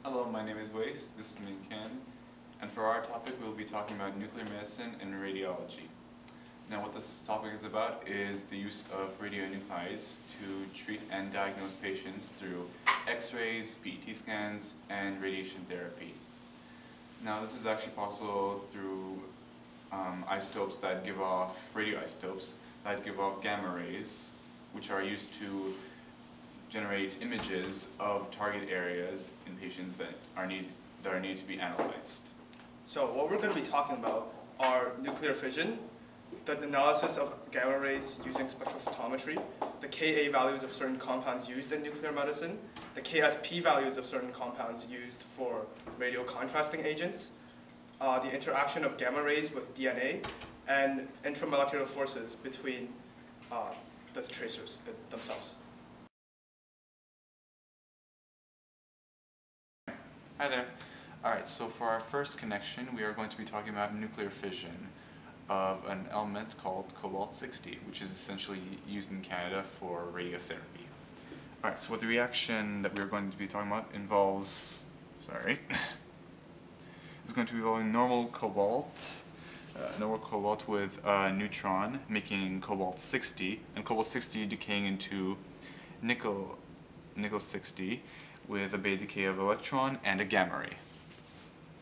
Hello, my name is Wais, this is Min Ken, and for our topic we'll be talking about nuclear medicine and radiology. Now what this topic is about is the use of radionuclides to treat and diagnose patients through X-rays, PET scans, and radiation therapy. Now this is actually possible through isotopes that give off, radioisotopes that give off gamma rays, which are used to generate images of target areas in patients that are needed to be analyzed. So what we're going to be talking about are nuclear fission, the analysis of gamma rays using spectrophotometry, the Ka values of certain compounds used in nuclear medicine, the Ksp values of certain compounds used for radiocontrasting agents, the interaction of gamma rays with DNA, and intramolecular forces between the tracers themselves. Hi there. Alright, so for our first connection, we are going to be talking about nuclear fission of an element called cobalt-60, which is essentially used in Canada for radiotherapy. Alright, so what the reaction that we're going to be talking about involves, is going to be involving normal cobalt with a neutron making cobalt-60, and cobalt-60 decaying into nickel-60 with a beta decay of electron and a gamma ray.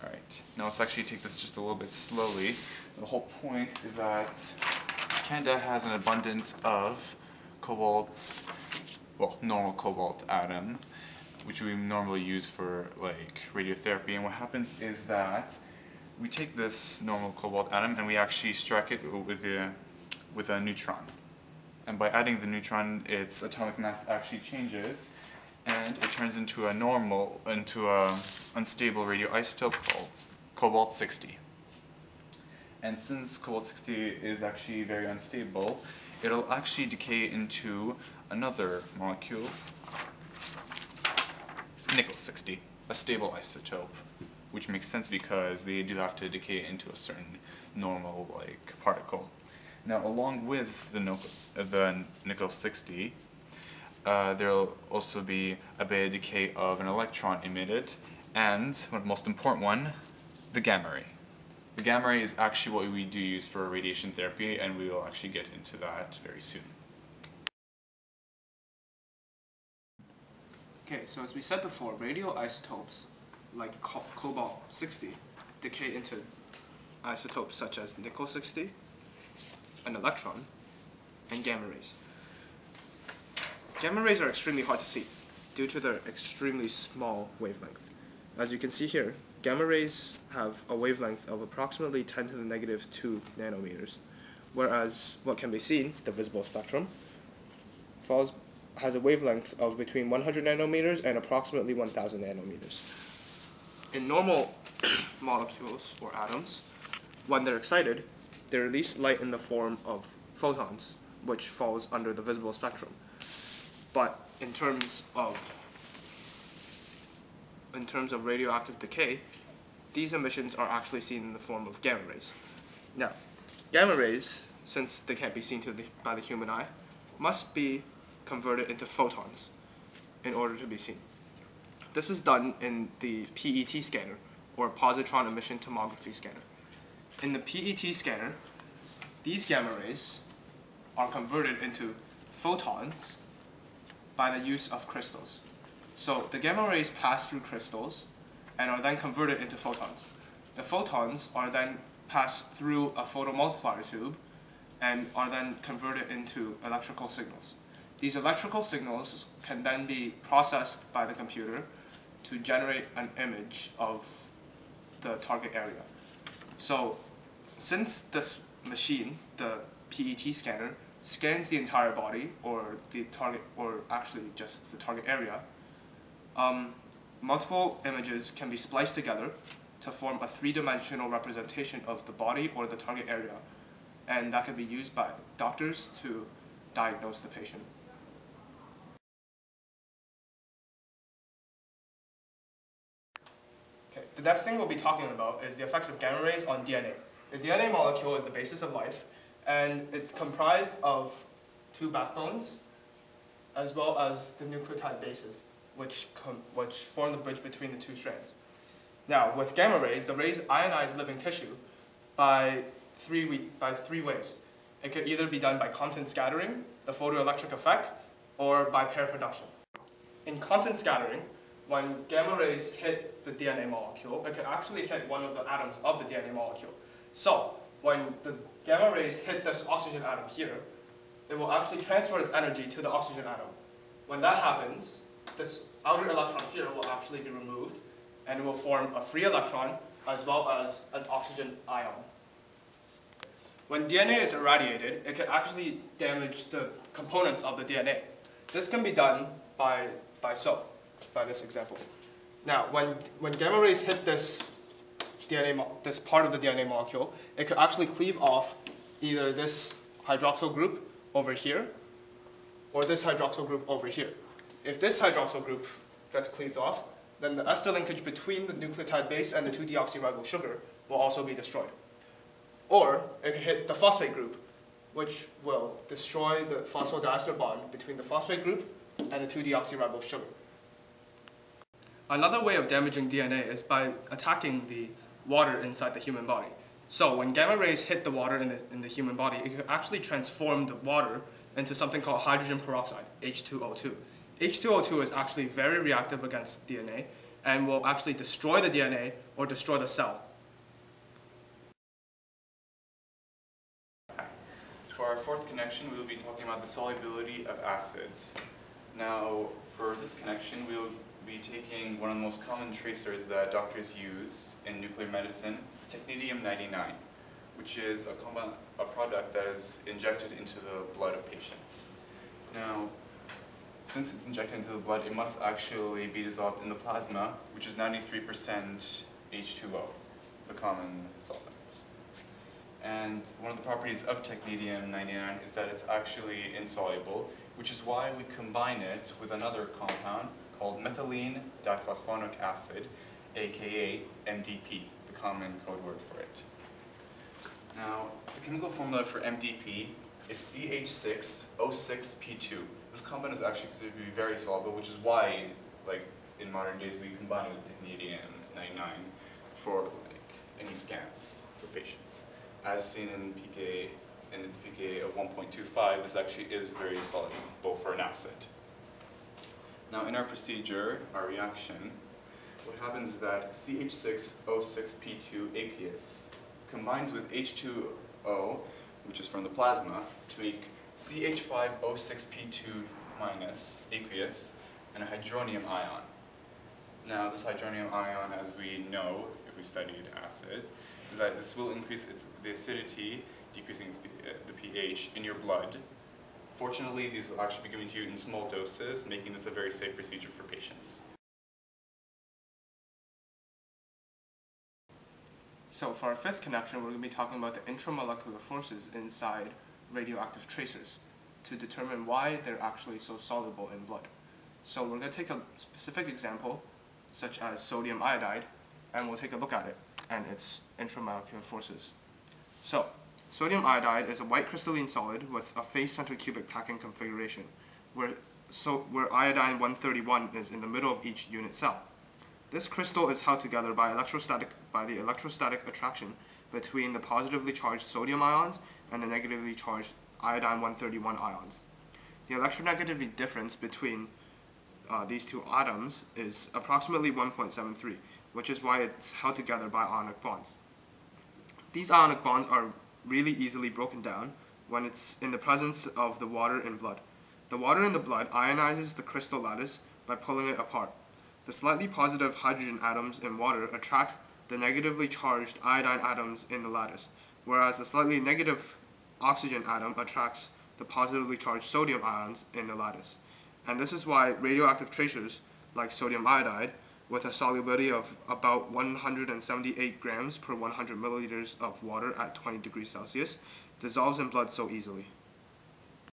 Alright, now let's actually take this just a little bit slowly. The whole point is that Canada has an abundance of cobalt, well, normal cobalt atom, which we normally use for like radiotherapy, and what happens is that we take this normal cobalt atom and we actually strike it with a neutron. And by adding the neutron, its atomic mass actually changes, and it turns into a unstable radioisotope called cobalt-60. And since cobalt-60 is actually very unstable, it'll actually decay into another molecule, nickel-60, a stable isotope, which makes sense because they do have to decay into a certain normal particle. Now, along with the nickel-60, there will also be a beta decay of an electron emitted, and the most important one, the gamma ray. The gamma ray is actually what we do use for radiation therapy, and we will actually get into that very soon. Okay, so as we said before, radioisotopes like cobalt-60 decay into isotopes such as nickel-60, an electron, and gamma rays. Gamma rays are extremely hard to see due to their extremely small wavelength. As you can see here, gamma rays have a wavelength of approximately 10 to the negative 2 nanometers, whereas what can be seen, the visible spectrum, has a wavelength of between 100 nanometers and approximately 1000 nanometers. In normal molecules or atoms, when they're excited, they release light in the form of photons, which falls under the visible spectrum. But in terms of radioactive decay, these emissions are actually seen in the form of gamma rays. Now, gamma rays, since they can't be seen by the human eye, must be converted into photons in order to be seen. This is done in the PET scanner, or positron emission tomography scanner. In the PET scanner, these gamma rays are converted into photons by the use of crystals. So the gamma rays pass through crystals and are then converted into photons. The photons are then passed through a photomultiplier tube and are then converted into electrical signals. These electrical signals can then be processed by the computer to generate an image of the target area. So since this machine, the PET scanner, scans the entire body or the target, or actually just the target area, multiple images can be spliced together to form a three-dimensional representation of the body or the target area, and that can be used by doctors to diagnose the patient. Okay, the next thing we'll be talking about is the effects of gamma rays on DNA. The DNA molecule is the basis of life, and it's comprised of two backbones as well as the nucleotide bases. which form the bridge between the two strands. Now, with gamma rays, the rays ionize living tissue by three ways. It could either be done by Compton scattering, the photoelectric effect, or by pair production. In Compton scattering, when gamma rays hit the DNA molecule, it could actually hit one of the atoms of the DNA molecule. So, when the gamma rays hit this oxygen atom here, it will actually transfer its energy to the oxygen atom. When that happens, this outer electron here will actually be removed, and it will form a free electron as well as an oxygen ion. When DNA is irradiated, it can actually damage the components of the DNA. This can be done by this example. Now, when gamma rays hit this part of the DNA molecule, it could actually cleave off either this hydroxyl group over here or this hydroxyl group over here. If this hydroxyl group gets cleaved off, then the ester linkage between the nucleotide base and the 2-deoxyribose sugar will also be destroyed. Or it could hit the phosphate group, which will destroy the phosphodiester bond between the phosphate group and the 2-deoxyribose sugar. Another way of damaging DNA is by attacking the water inside the human body. So when gamma rays hit the water in the human body, it could actually transform the water into something called hydrogen peroxide, H2O2. H2O2 is actually very reactive against DNA and will actually destroy the DNA or destroy the cell. For our fourth connection, we will be talking about the solubility of acids. Now, for this connection, we will be taking one of the most common tracers that doctors use in nuclear medicine, technetium-99, which is a product that is injected into the blood of patients. Now, since it's injected into the blood, it must actually be dissolved in the plasma, which is 93% H2O, the common solvent. And one of the properties of technetium-99 is that it's actually insoluble, which is why we combine it with another compound called methylene diphosphonic acid, aka MDP, the common code word for it. Now, the chemical formula for MDP is CH6O6P2. This compound is actually considered to be very soluble, which is why, like, in modern days we combine it with technetium-99 for any scans for patients. As seen in its pKa of 1.25, this actually is very soluble for an acid. Now, in our procedure, our reaction, what happens is that CH6O6P2 aqueous combines with H2O, which is from the plasma, to make CH5O6P2 minus aqueous and a hydronium ion. Now, this hydronium ion, as we know if we studied acid, is that this will increase the acidity, decreasing the pH in your blood. Fortunately, these will actually be given to you in small doses, making this a very safe procedure for patients. So for our fifth connection, we're going to be talking about the intramolecular forces inside radioactive tracers to determine why they're actually so soluble in blood. So we're going to take a specific example, such as sodium iodide, and we'll take a look at it and its intramolecular forces. So, sodium iodide is a white crystalline solid with a face-centered cubic packing configuration, where iodine 131 is in the middle of each unit cell. This crystal is held together by the electrostatic attraction between the positively charged sodium ions and the negatively charged iodine 131 ions. The electronegativity difference between these two atoms is approximately 1.73, which is why it's held together by ionic bonds. These ionic bonds are really easily broken down when it's in the presence of the water in blood. The water in the blood ionizes the crystal lattice by pulling it apart. The slightly positive hydrogen atoms in water attract the negatively charged iodine atoms in the lattice, whereas the slightly negative oxygen atom attracts the positively charged sodium ions in the lattice. And this is why radioactive tracers, like sodium iodide, with a solubility of about 178 grams per 100 milliliters of water at 20 degrees Celsius, dissolves in blood so easily.